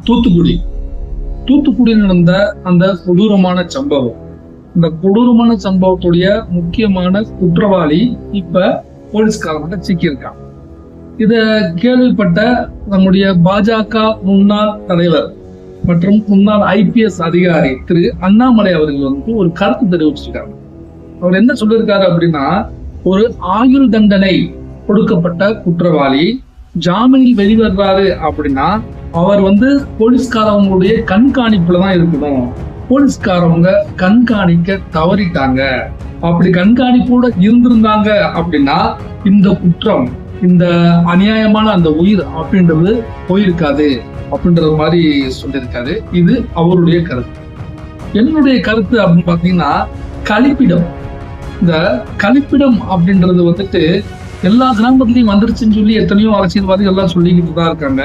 தூத்துக்குடி தூத்துக்குடியில் நடந்த அந்த கொடூரமான சம்பவம். இந்த கொடூரமான சம்பவத்துடைய முக்கியமான குற்றவாளி இப்ப போலீஸ்காரங்க சிக்கியிருக்கான். இத கேள்விப்பட்ட நம்முடைய பாஜக முன்னாள் தலைவர் மற்றும் முன்னாள் IPS அதிகாரி திரு அண்ணாமலை அவர்கள் ஒரு கருத்து தெரிவிச்சிருக்காங்க. அவர் என்ன சொல்லியிருக்காரு அப்படின்னா, ஒரு ஆயுள் தண்டனை கொடுக்கப்பட்ட குற்றவாளி ஜாமீனில் வெளிவர்றாரு அப்படின்னா அவர் போலீஸ்காரவங்களுடைய கண்காணிப்புலதான் இருக்கணும். போலீஸ்காரவங்க கண்காணிக்க தவறிட்டாங்க. அப்படி கண்காணிப்போட இருந்திருந்தாங்க அப்படின்னா இந்த குற்றம், இந்த அநியாயமான அந்த உயிர் அப்படின்றது போயிருக்காது அப்படின்றது மாதிரி சொல்லியிருக்காரு. இது அவருடைய கருத்து. என்னுடைய கருத்து அப்படின்னு பாத்தீங்கன்னா, கழிப்பிடம். இந்த கழிப்பிடம் அப்படின்றது எல்லா கிராமத்திலையும் வந்துருச்சுன்னு சொல்லி எத்தனையோ அரசியல்வாதிகள் எல்லாம் சொல்லிக்கிட்டு தான் இருக்காங்க.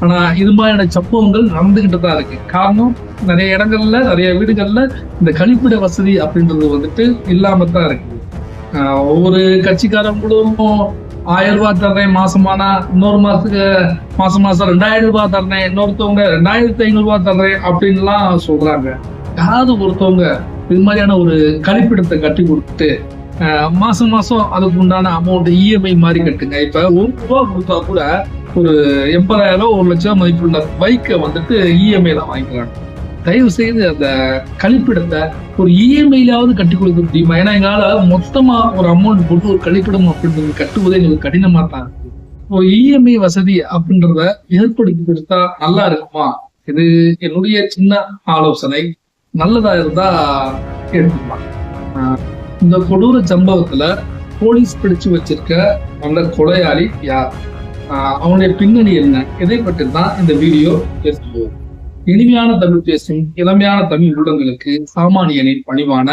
ஆனா இது மாதிரியான சம்பவங்கள் நடந்துகிட்டு தான் இருக்கு. காரணம், நிறைய இடங்கள்ல நிறைய வீடுகள்ல இந்த கழிப்பிட வசதி அப்படின்றது இல்லாம தான் இருக்கு. ஒவ்வொரு கட்சிக்காரங்களும் 1000 ரூபாய் தர்றேன் மாசமானா, இன்னொரு மாசத்துக்கு மாசம் 2000 ரூபாய் தர்றேன், இன்னொருத்தவங்க 2500 ரூபாய் தர்றேன் அப்படின்லாம் சொல்றாங்க. யாராவது ஒருத்தவங்க இது மாதிரியான ஒரு கழிப்பிடத்தை கட்டி கொடுத்துட்டு மாசம் அதுக்கு உண்டான அமௌண்ட் EMI மாதிரி கட்டுங்க. இப்ப 1 ரூபா கொடுத்தா கூட ஒரு 80,000 1 லட்சம் மதிப்புள்ள பைக்கை EMI தான் வாங்கிக்கிறாங்க. தயவு செய்து அந்த கழிப்பிடத்தை ஒரு EMI-லாவது கட்டி கொடுக்க முடியுமா? ஏன்னா எங்களால மொத்தமா ஒரு அமௌண்ட் போட்டு ஒரு கழிப்பிடம் அப்படின்றது கட்டுவதே எங்களுக்கு கடினமா தான் இருக்கு. ஒரு EMI வசதி அப்படின்றத ஏற்படுத்தி கொடுத்தா நல்லா இருக்குமா? இது என்னுடைய சின்ன ஆலோசனை. நல்லதா இருந்தா எடுத்துக்கலாம். இந்த கொடூர சம்பவத்துல போலீஸ் பிடிச்சு வச்சிருக்க அந்த கொலையாளி யார், அவனுடைய பின்னணி என்ன, இதை பற்றி தான் இந்த வீடியோ பேசுவோம். இனிமையான தமிழ் பேசும் இளமையான தமிழ் உள்ளங்களுக்கு சாமானியனின் பணிவான